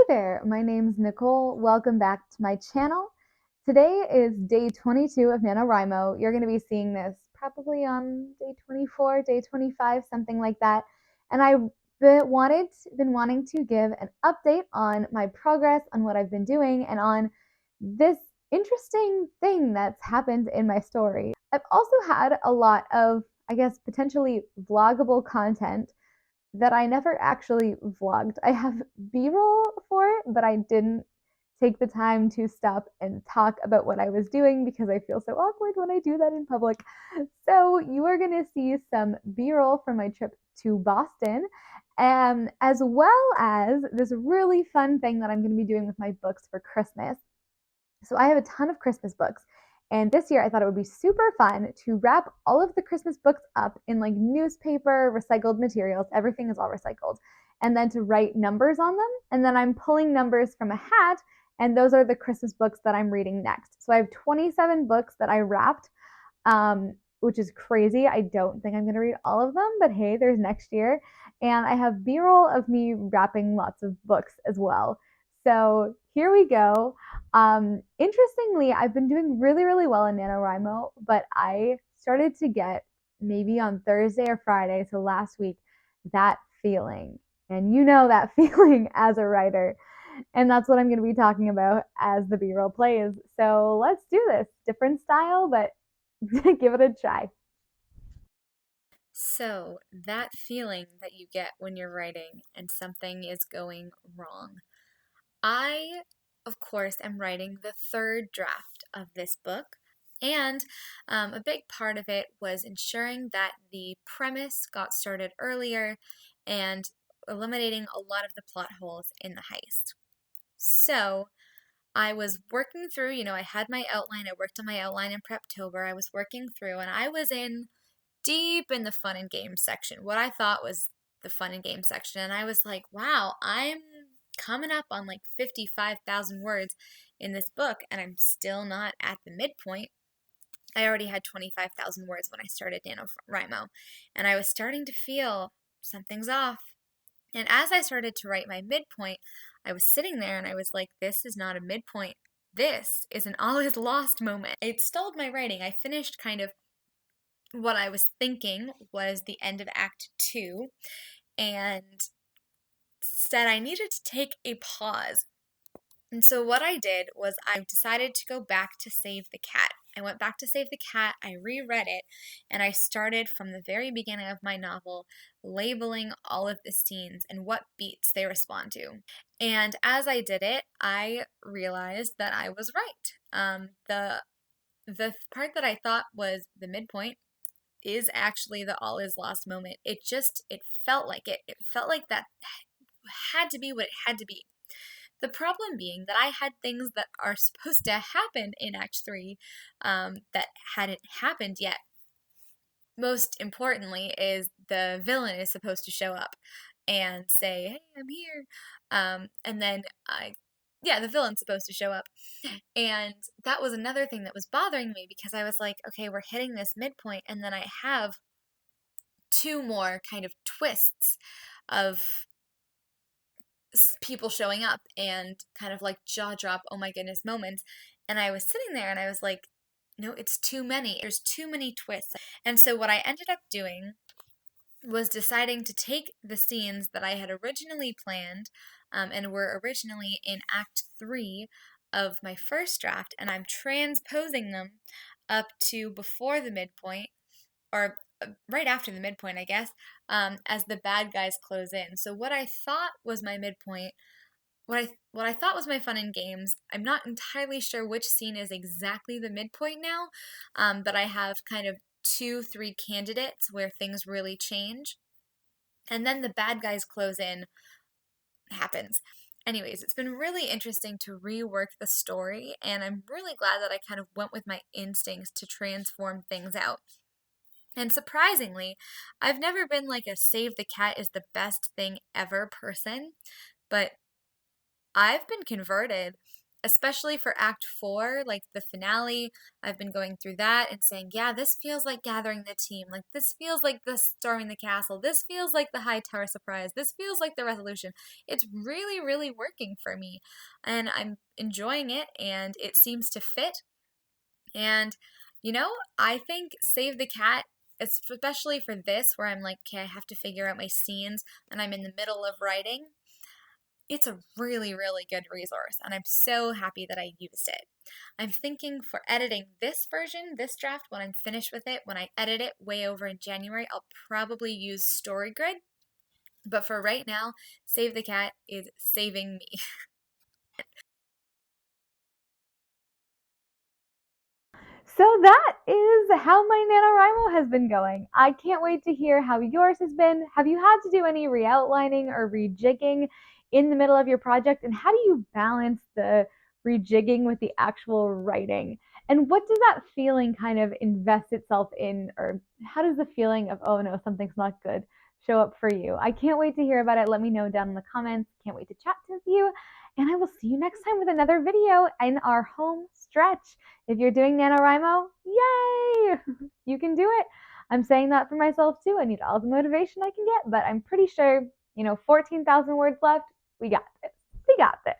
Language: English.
there, my name's Nicole. Welcome back to my channel. Today is day 22 of NaNoWriMo. You're going to be seeing this probably on day 24, day 25, something like that. And I've been wanting to give an update on my progress, on what I've been doing, and on this interesting thing that's happened in my story. I've also had a lot of, I guess, potentially vloggable content that I never actually vlogged. I have B-roll for it, but I didn't take the time to stop and talk about what I was doing because I feel so awkward when I do that in public. So you are going to see some B-roll from my trip to Boston, as well as this really fun thing that I'm going to be doing with my books for Christmas. So I have a ton of Christmas books. And this year I thought it would be super fun to wrap all of the Christmas books up in like newspaper, recycled materials. Everything is all recycled. And then to write numbers on them. And then I'm pulling numbers from a hat. And those are the Christmas books that I'm reading next. So I have 27 books that I wrapped, which is crazy. I don't think I'm going to read all of them, but hey, there's next year. And I have B-roll of me wrapping lots of books as well. So here we go. Interestingly, I've been doing really, really well in NaNoWriMo, but I started to get maybe on Thursday or Friday, so last week, that feeling. And you know that feeling as a writer. And that's what I'm going to be talking about as the B-roll plays. So let's do this. Different style, but give it a try. So, that feeling that you get when you're writing and something is going wrong. I, of course, am writing the third draft of this book, and a big part of it was ensuring that the premise got started earlier and eliminating a lot of the plot holes in the heist. So, I was working through, I had my outline, I worked on my outline in Preptober, I was working through, and I was deep in the fun and games section, what I thought was the fun and games section, and I was like, wow, I'm coming up on like 55,000 words in this book, and I'm still not at the midpoint. I already had 25,000 words when I started NaNoWriMo, and I was starting to feel something's off. And as I started to write my midpoint, I was sitting there and I was like, this is not a midpoint. This is an all is lost moment. It stalled my writing. I finished kind of what I was thinking was the end of Act 2 and said I needed to take a pause. And so what I did was I decided to go back to Save the Cat. I went back to Save the Cat, I reread it, and I started from the very beginning of my novel, labeling all of the scenes and what beats they respond to. And as I did it, I realized that I was right. The part that I thought was the midpoint is actually the all is lost moment. It felt like it. It felt like that had to be what it had to be. The problem being that I had things that are supposed to happen in Act 3 that hadn't happened yet. Most importantly is the villain is supposed to show up and say, hey, I'm here. And then the villain's supposed to show up. And that was another thing that was bothering me because I was like, okay, we're hitting this midpoint, and then I have two more kind of twists of people showing up and kind of like jaw drop, oh my goodness moments. And I was sitting there and I was like, no, it's too many. There's too many twists. And so what I ended up doing was deciding to take the scenes that I had originally planned and were originally in Act 3 of my first draft, and I'm transposing them up to before the midpoint, or right after the midpoint, I guess, as the bad guys close in. So what I thought was my midpoint, what I thought was my fun and games, I'm not entirely sure which scene is exactly the midpoint now, but I have kind of 2-3 candidates where things really change. And then the bad guys close in happens. Anyways, it's been really interesting to rework the story, and I'm really glad that I kind of went with my instincts to transform things out. And surprisingly, I've never been like a save the cat is the best thing ever person, but I've been converted, especially for Act 4, like the finale. I've been going through that and saying, yeah, this feels like gathering the team. Like, this feels like the storming the castle. This feels like the High Tower surprise. This feels like the resolution. It's really, really working for me. And I'm enjoying it, and it seems to fit. And, I think Save the Cat, especially for this, where I'm like, okay, I have to figure out my scenes and I'm in the middle of writing, it's a really, really good resource, and I'm so happy that I used it. I'm thinking for editing this version, this draft, when I'm finished with it, when I edit it way over in January, I'll probably use StoryGrid. But for right now, Save the Cat is saving me. So that is how my NaNoWriMo has been going. I can't wait to hear how yours has been. Have you had to do any re-outlining or rejigging in the middle of your project? And how do you balance the rejigging with the actual writing? And what does that feeling kind of invest itself in? Or how does the feeling of, oh no, something's not good, show up for you? I can't wait to hear about it. Let me know down in the comments. Can't wait to chat with you. And I will see you next time with another video in our home stretch. If you're doing NaNoWriMo, yay! You can do it. I'm saying that for myself too. I need all the motivation I can get, but I'm pretty sure, 14,000 words left. We got this. We got this.